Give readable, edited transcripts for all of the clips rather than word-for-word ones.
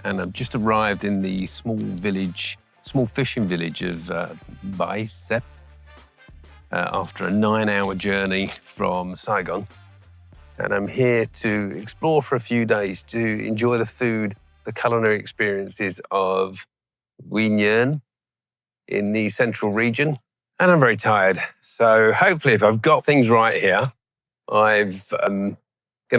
and I've just arrived in the small fishing village of Bãi Xếp after a 9-hour journey from Saigon. And I'm here to explore for a few days to enjoy the food, the culinary experiences of Quy Nhon in the central region. And I'm very tired. So hopefully if I've got things right here, I've going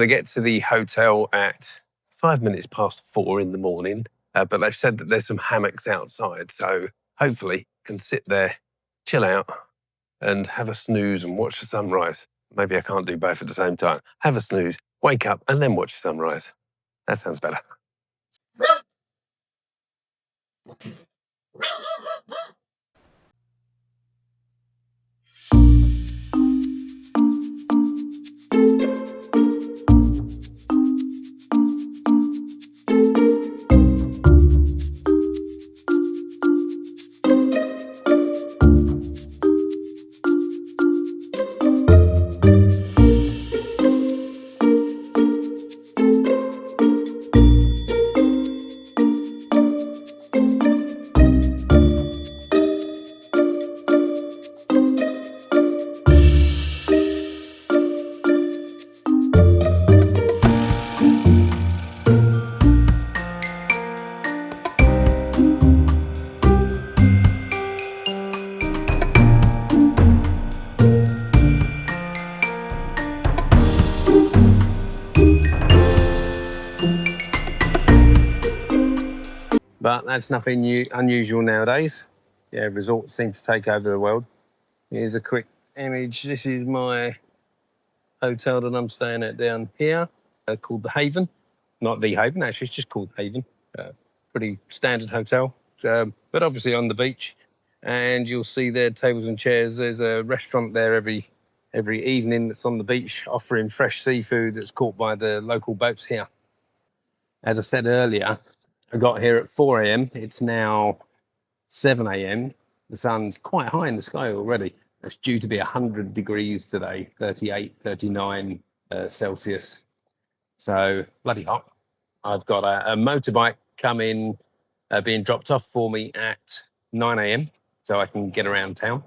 to get to the hotel at 5 minutes past 4 in the morning. But they've said that there's some hammocks outside. So hopefully I can sit there, chill out and have a snooze and watch the sunrise. Maybe I can't do both at the same time. Have a snooze, wake up and then watch the sunrise. That sounds better. But that's nothing unusual nowadays. Yeah, resorts seem to take over the world. Here's a quick image. This is my hotel that I'm staying at down here, called The Haven. Not The Haven, actually, it's just called Haven. Pretty standard hotel, but obviously on the beach. And you'll see there tables and chairs. There's a restaurant there every evening that's on the beach offering fresh seafood that's caught by the local boats here. As I said earlier, I got here at 4 a.m. It's now 7 a.m. The sun's quite high in the sky already. It's due to be 100 degrees today, 38, 39 Celsius. So bloody hot. I've got a motorbike coming, being dropped off for me at 9 a.m. so I can get around town.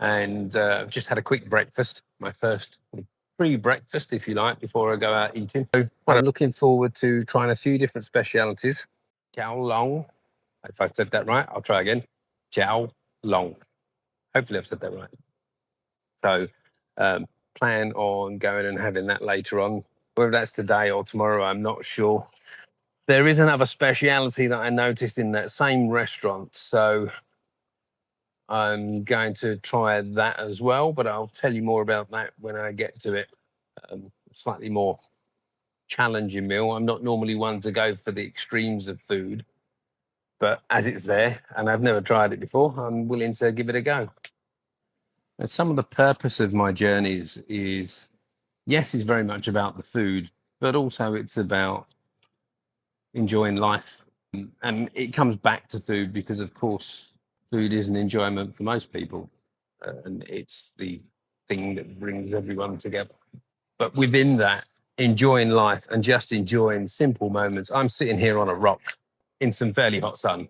And I've just had a quick breakfast, my first pre-breakfast, if you like, before I go out eating. So I'm looking forward to trying a few different specialities. Chao Long. If I've said that right, I'll try again. Chao Long. Hopefully I've said that right. So plan on going and having that later on. Whether that's today or tomorrow, I'm not sure. There is another speciality that I noticed in that same restaurant. So I'm going to try that as well, but I'll tell you more about that when I get to it. Slightly more challenging meal. I'm not normally one to go for the extremes of food, but as it's there and I've never tried it before, I'm willing to give it a go. And some of the purpose of my journeys is, yes, it's very much about the food, but also it's about enjoying life. And it comes back to food because, of course, food is an enjoyment for most people. And it's the thing that brings everyone together. But within that, enjoying life and just enjoying simple moments. I'm sitting here on a rock in some fairly hot sun,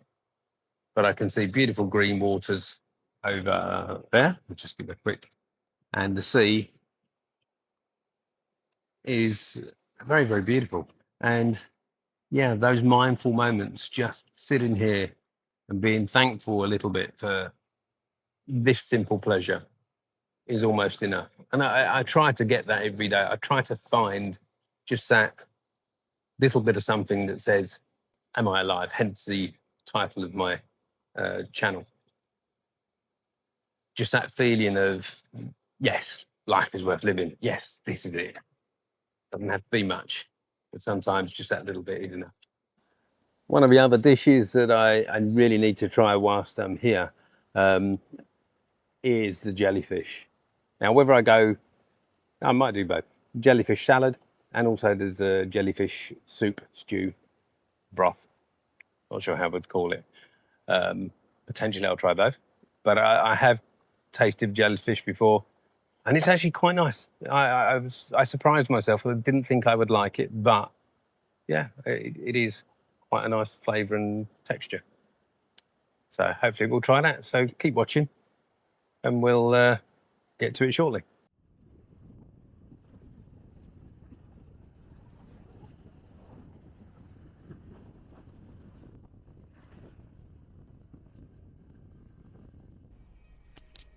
but I can see beautiful green waters over there. I'll just give a quick. And the sea is very, very beautiful. And yeah, those mindful moments, just sitting here and being thankful a little bit for this simple pleasure is almost enough. And I try to get that every day. I try to find just that little bit of something that says, am I alive? Hence the title of my channel. Just that feeling of, yes, life is worth living. Yes, this is it. Doesn't have to be much, but sometimes just that little bit is enough. One of the other dishes that I really need to try whilst I'm here is the jellyfish. Now, whether I go, I might do both. Jellyfish salad, and also there's a jellyfish soup, stew, broth. Not sure how I would call it. Potentially I'll try both. But I have tasted jellyfish before, and it's actually quite nice. I surprised myself. I didn't think I would like it, but yeah, it is quite a nice flavour and texture. So hopefully we'll try that. So keep watching and we'll get to it shortly.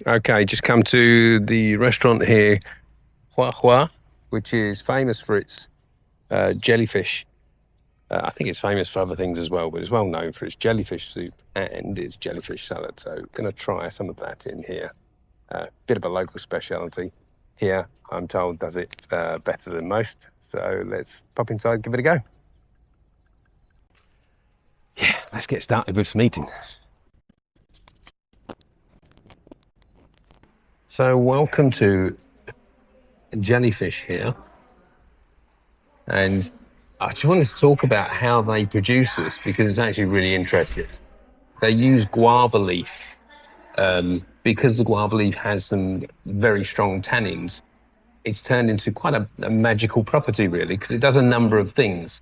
Okay, just come to the restaurant here, Hoa Hoa, which is famous for its jellyfish. I think it's famous for other things as well, but it's well known for its jellyfish soup and its jellyfish salad. So I'm going to try some of that in here. Bit of a local speciality here, I'm told, does it better than most. So let's pop inside, give it a go. Yeah, let's get started with some eating. So welcome to Jellyfish here. And I just wanted to talk about how they produce this because it's actually really interesting. They use guava leaf. Because the guava leaf has some very strong tannins, it's turned into quite a magical property, really, because it does a number of things.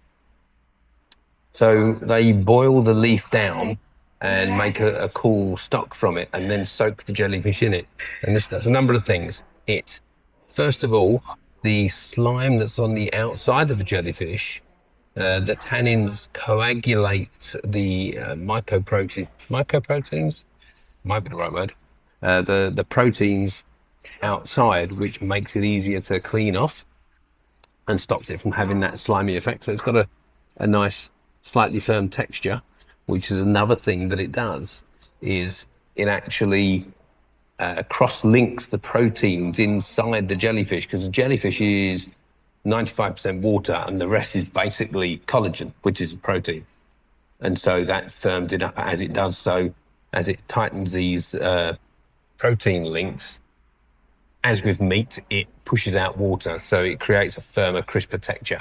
So they boil the leaf down and make a cool stock from it and then soak the jellyfish in it. And this does a number of things. First of all, the slime that's on the outside of the jellyfish, the tannins coagulate the mycoproteins, might be the right word, the proteins outside, which makes it easier to clean off and stops it from having that slimy effect. So it's got a nice, slightly firm texture, which is another thing that it does, is it actually cross-links the proteins inside the jellyfish, because the jellyfish is 95% water and the rest is basically collagen, which is a protein. And so that firms it up as it does so, as it tightens these protein links. As with meat, it pushes out water, so it creates a firmer, crisper texture,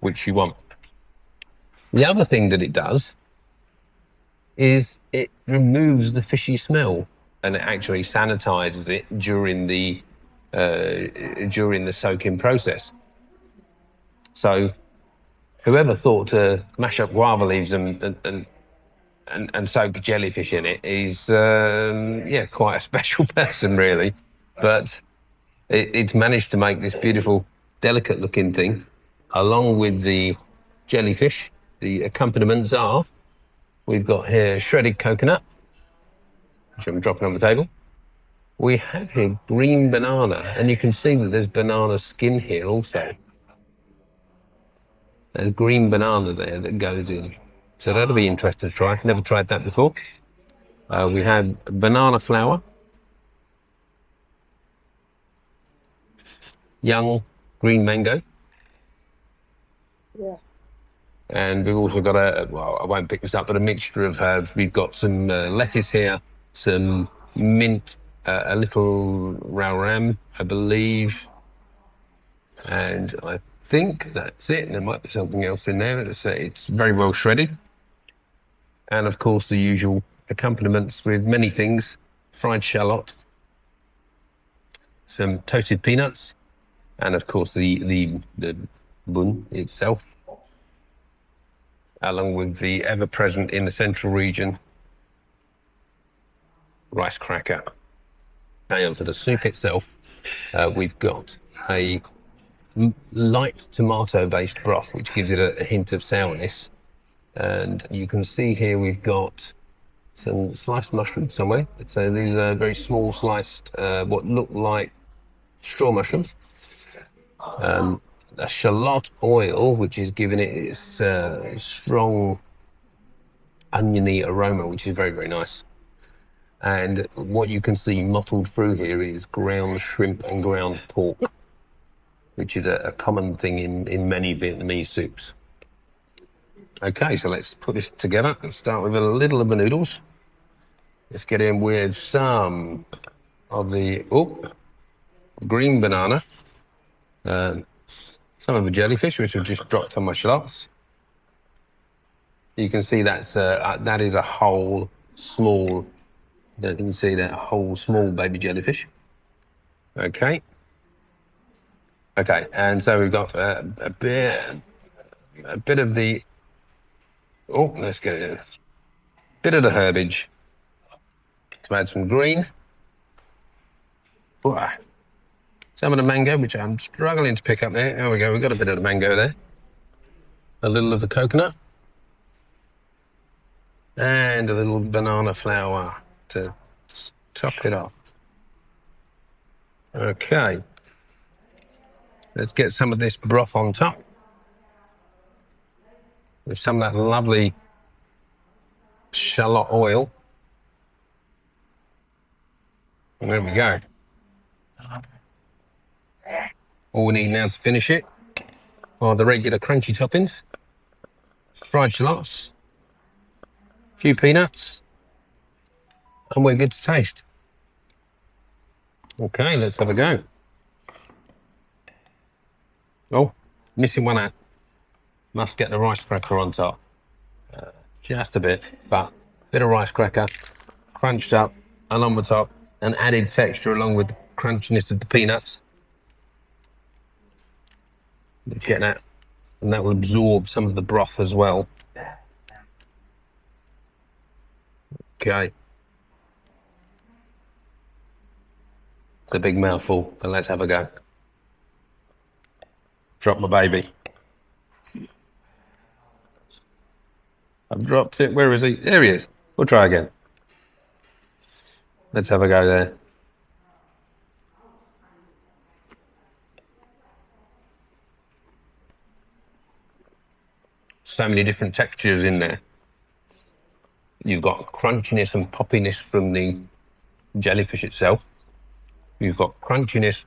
which you want. The other thing that it does is it removes the fishy smell, and it actually sanitizes it during the soaking process. So whoever thought to mash up guava leaves and soak jellyfish in it is quite a special person, really. But it's managed to make this beautiful, delicate looking thing. Along with the jellyfish, the accompaniments are, we've got here shredded coconut, which I'm dropping on the table. We have here green banana, and you can see that there's banana skin here also. There's green banana there that goes in. So that'll be interesting to try. Never tried that before. We have banana flour, young green mango. Yeah. And we've also got I won't pick this up, but a mixture of herbs. We've got some lettuce here, some mint, a little ram, I believe. And I think that's it. There might be something else in there. It's very well shredded. And of course, the usual accompaniments with many things: fried shallot, some toasted peanuts, and of course the bun itself, along with the ever-present in the central region rice cracker. And for the soup itself, we've got a light tomato-based broth, which gives it a hint of sourness. And you can see here we've got some sliced mushrooms somewhere. So these are very small sliced, what look like straw mushrooms. A shallot oil, which is giving it its strong oniony aroma, which is very, very nice. And what you can see mottled through here is ground shrimp and ground pork, which is a common thing in many Vietnamese soups. Okay, so let's put this together and start with a little of the noodles. Let's get in with some of the green banana, some of the jellyfish, which have just dropped on my shallots. You can see that is a whole small. You can see that whole small baby jellyfish. Okay, and so we've got a bit of the Oh, let's get it. Bit of the herbage. To add some green. Some of the mango, which I'm struggling to pick up there. There we go, we've got a bit of the mango there. A little of the coconut. And a little banana flour to top it off. Okay. Let's get some of this broth on top. With some of that lovely shallot oil. And there we go. All we need now to finish it are the regular crunchy toppings. Fried shallots. A few peanuts. And we're good to taste. Okay, let's have a go. Oh, missing one out. Must get the rice cracker on top. Just a bit, but a bit of rice cracker, crunched up along the top, and added texture along with the crunchiness of the peanuts. Get that, and that will absorb some of the broth as well. Okay. It's a big mouthful, but let's have a go. Drop my baby. I've dropped it. Where is he? There he is. We'll try again. Let's have a go there. So many different textures in there. You've got crunchiness and poppiness from the jellyfish itself. You've got crunchiness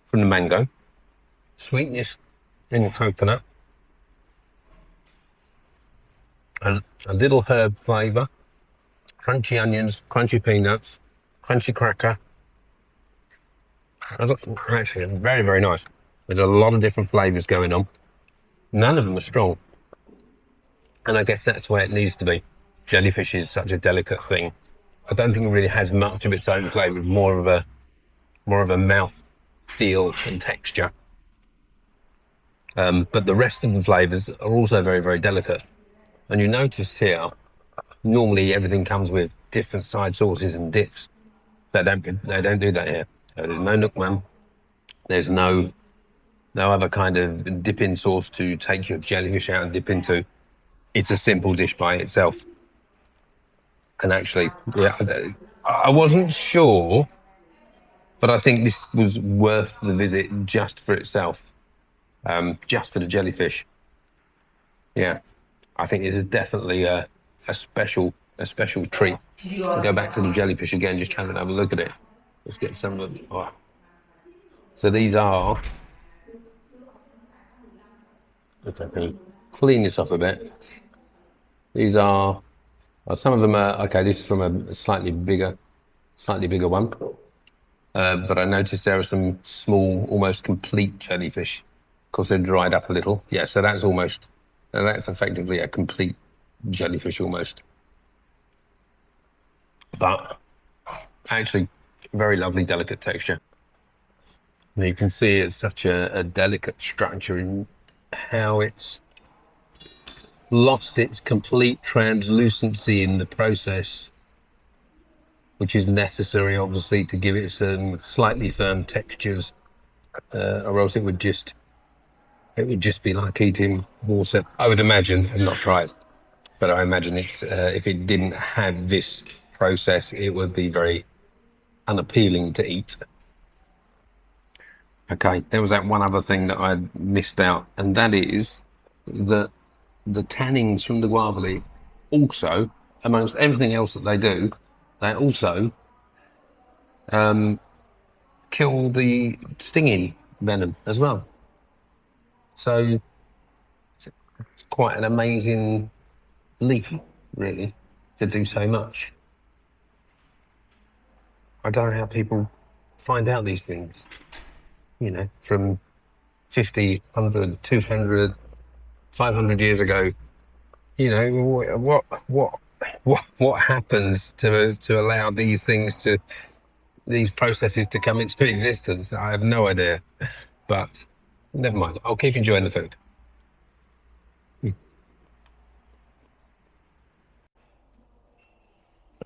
from the mango, sweetness in the coconut, a little herb flavour, crunchy onions, crunchy peanuts, crunchy cracker. Actually, very, very nice. There's a lot of different flavours going on. None of them are strong. And I guess that's where it needs to be. Jellyfish is such a delicate thing. I don't think it really has much of its own flavour, more of a mouth feel and texture. But the rest of the flavours are also very, very delicate. And you notice here, normally everything comes with different side sauces and dips. They don't do that here. So there's no nookman. There's no other kind of dip-in sauce to take your jellyfish out and dip into. It's a simple dish by itself. And actually, yeah, I wasn't sure, but I think this was worth the visit just for itself, just for the jellyfish. Yeah, I think this is definitely a special treat. I'll go back to the jellyfish again, just trying to have a look at it. Let's get some of them. Oh. So these are. If I can clean this off a bit. These are. Well, some of them are okay. This is from a slightly bigger one. But I noticed there are some small, almost complete jellyfish. Of course, they're dried up a little. Yeah, so that's effectively a complete jellyfish almost. But actually, very lovely, delicate texture. And you can see it's such a delicate structure in how it's lost its complete translucency in the process, which is necessary, obviously, to give it some slightly firm textures, or else it would just be like eating water. I would imagine, and not try it, but I imagine it if it didn't have this process, it would be very unappealing to eat. Okay, there was that one other thing that I missed out, and that is that the tannins from the guava leaf also, amongst everything else that they do, they also kill the stinging venom as well. So it's quite an amazing leaf, really, to do so much. I don't know how people find out these things, you know, from 50, 100, 200, 500 years ago. You know, what happens to allow these processes to come into existence? I have no idea, but never mind. I'll keep enjoying the food.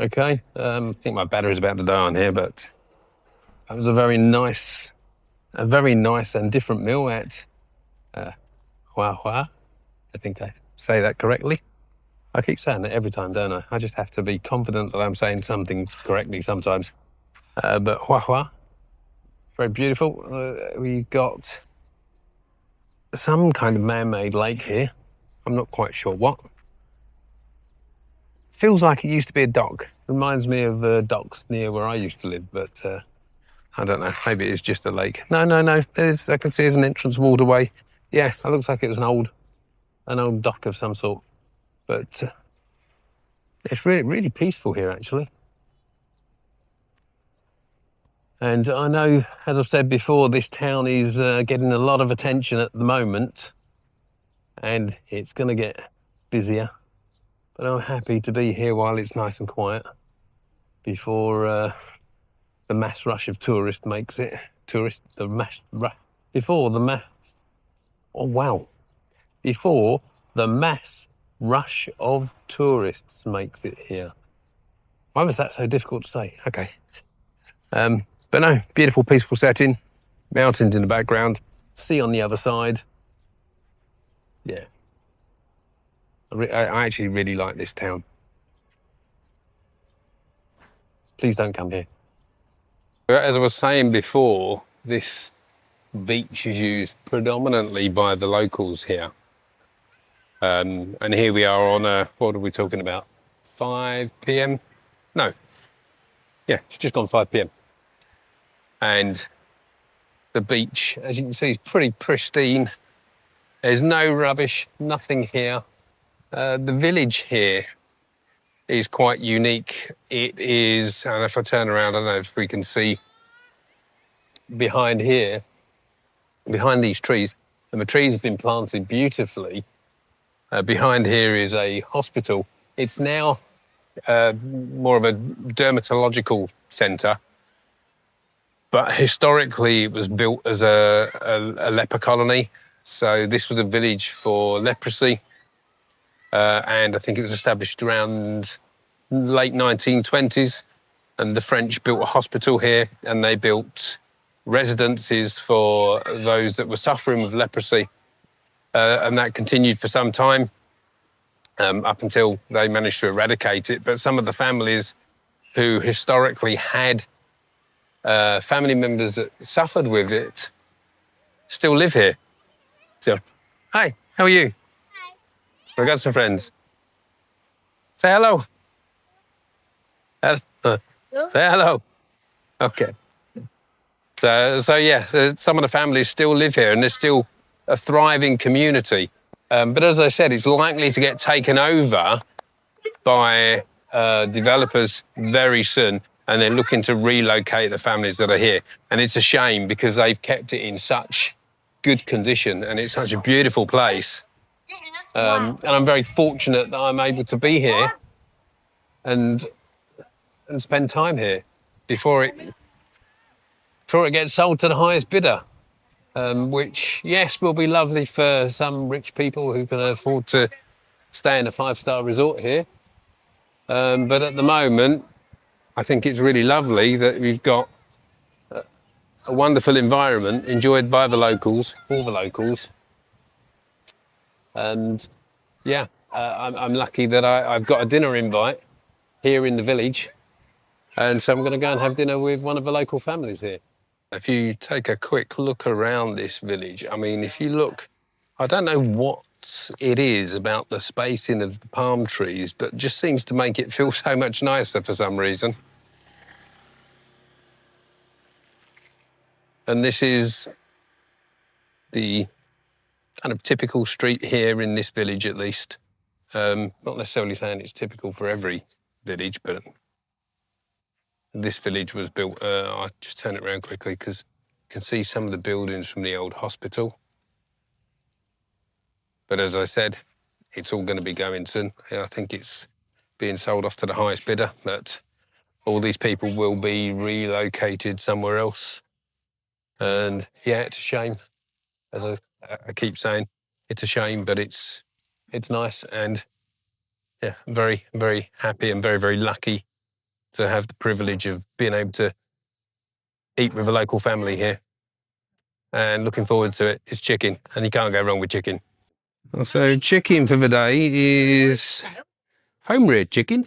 Okay, I think my battery's about to die on here, but that was a very nice and different meal at Hoa Hoa. I think I say that correctly. I keep saying that every time, don't I? I just have to be confident that I'm saying something correctly sometimes. But Hoa Hoa, very beautiful. We got some kind of man-made lake here. I'm not quite sure what. Feels like it used to be a dock. Reminds me of docks near where I used to live, but I don't know. Maybe it's just a lake. No. I can see there's an entrance waterway. Yeah, it looks like it was an old dock of some sort. But it's really peaceful here, actually. And I know, as I've said before, this town is getting a lot of attention at the moment, and it's going to get busier. But I'm happy to be here while it's nice and quiet before the mass rush of tourists makes it. Before the mass rush of tourists makes it here. Why was that so difficult to say? Okay. But no, beautiful, peaceful setting. Mountains in the background. Sea on the other side. Yeah. I actually really like this town. Please don't come here. As I was saying before, this beach is used predominantly by the locals here. And here we are on what are we talking about? 5 p.m? No. Yeah, it's just gone 5 p.m. And the beach, as you can see, is pretty pristine. There's no rubbish, nothing here. The village here is quite unique. It is, and if I turn around, I don't know if we can see behind here, behind these trees, and the trees have been planted beautifully. Behind here is a hospital. It's now more of a dermatological centre, but historically it was built as a leper colony. So this was a village for leprosy, and I think it was established around late 1920s, and the French built a hospital here, and they built residences for those that were suffering with leprosy, and that continued for some time, up until they managed to eradicate it. But some of the families who historically had family members that suffered with it still live here. So, hi, how are you? Hi. I've got some friends. Say hello. Hello. Say hello. Okay. So yeah, some of the families still live here, and there's still a thriving community. But as I said, it's likely to get taken over by developers very soon, and they're looking to relocate the families that are here. And it's a shame because they've kept it in such good condition, and it's such a beautiful place. And I'm very fortunate that I'm able to be here and spend time here before it gets sold to the highest bidder. Which, yes, will be lovely for some rich people who can afford to stay in a 5-star resort here. But at the moment, I think it's really lovely that we've got a wonderful environment enjoyed by the locals, for the locals. And yeah, I'm lucky that I've got a dinner invite here in the village. And so I'm going to go and have dinner with one of the local families here. If you take a quick look around this village, I mean, if you look, I don't know what it is about the spacing of the palm trees, but just seems to make it feel so much nicer for some reason. And this is the kind of typical street here in this village, at least. Not necessarily saying it's typical for every village, but this village was built, I'll just turn it around quickly because you can see some of the buildings from the old hospital. But as I said, it's all going to be going soon. I think it's being sold off to the highest bidder, but all these people will be relocated somewhere else. And yeah, it's a shame. As I keep saying, it's a shame, but it's nice. And yeah, I'm very, very happy and very, very lucky to have the privilege of being able to eat with a local family here. And looking forward to it. It's chicken, and you can't go wrong with chicken. So chicken for the day is home-reared chicken.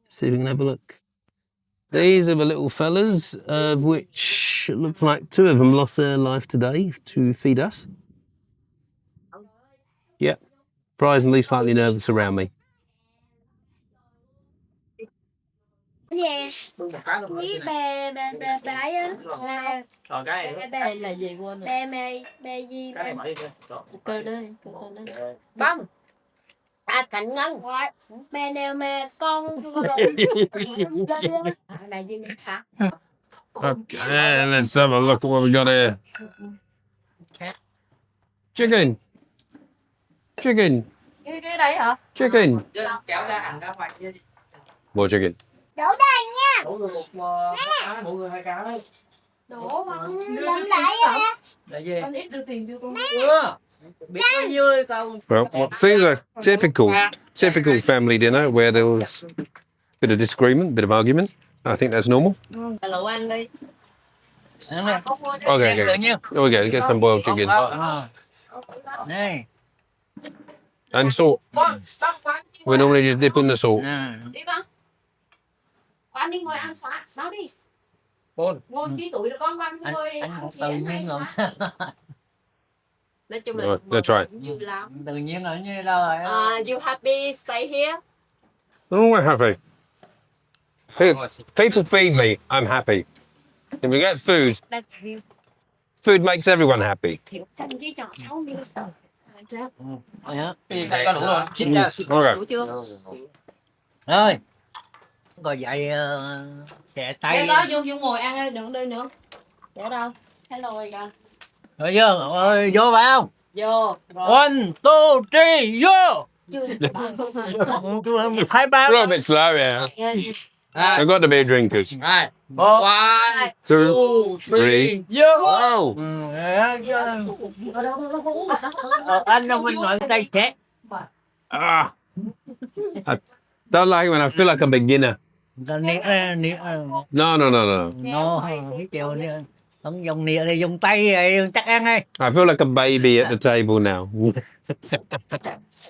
See if we can have a look. These are the little fellas, of which it looks like 2 of them lost their life today to feed us. Yep, surprisingly slightly nervous around me. Dạ. Với bè bãi á là gì quên rồi. Bè gì cơ đó. Bông. À Thạnh Ngân. Bè nào mà con Okay, let's have a look at what we got here. Chicken. Chicken. Cái đây hả? Chicken. More chicken. Đổ đây nha. Mọi người 2 cá đấy. Đổ mà làm lại á. Là gì? Con ít đưa tiền cho con. Biết bao nhiêu con. Well, seems a typical family dinner where there was a bit of disagreement, a bit of argument. I think that's normal. Lẩu ăn đi. Okay, okay, get some boiled chicken. Này. And salt. We normally just dip in the salt. Đi con. Con đi ngồi ăn sáng, đó đi. Ngồi ký tuổi rồi con ngồi ăn tự nhiên rồi. Nói chung là That's right. vui lắm. Tự nhiên ở như đâu rồi. You happy stay here? Oh, we're happy. People feed me, I'm happy. If we get food, food makes everyone happy. Có đủ rồi. Chín chưa? Okay. Đủ chưa? Ơi. Rồi vậy xẻ tay. Để đó vô ngồi ăn đây, đừng đi nữa. Để đâu? Hello kìa. Rồi vô, ơi vô vào. Vô. 1, 2, 3, vô. 2, 3. We're a bit slow, yeah. I've got to be drinkers. 1, 2, 2, 3, vô. oh. Anh đâu mình nói tay chết. I don't like it when I feel like a beginner. No. No. Nó cái kiểu này không dùng nĩa thì dùng tay vậy chắc ăn hay. I feel like a baby at the table now.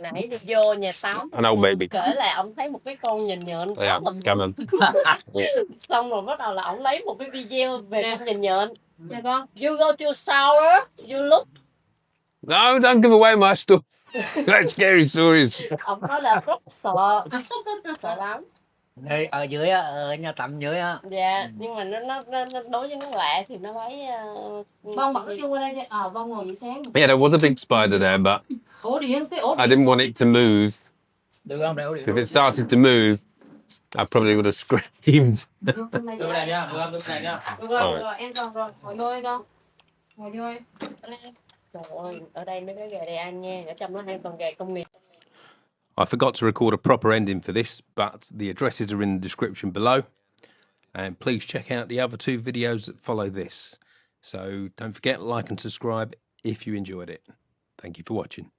Nãy đi vô nhà tắm. I know, baby. Kể là ông thấy một cái con nhìn nhện. Yeah, come on. Xong rồi bắt đầu là ông lấy một cái video về con nhìn nhện. Nè con. You go to shower, you look. No, don't give away my story. That's scary stories. Ông nói là rất sợ. Sợ lắm. Đây ở dưới ở nhà tắm dưới á. Dạ, nhưng mà nó đối với nó lạ thì nó thấy Vong bật cái chuông qua đây. Vong ngồi buổi sáng. Yeah, there was a big spider there, but I didn't want it to move. Được không? If it started to move, I probably would have screamed. Được này nha, được này nha. Rồi, em còn rồi, ngồi vô con. Ngồi vô. Trời ơi, ở đây mấy cái gà đây ăn nha, ở trong nó hay còn gà công nghiệp. I forgot to record a proper ending for this, but the addresses are in the description below. And please check out the other 2 videos that follow this. So don't forget, like and subscribe if you enjoyed it. Thank you for watching.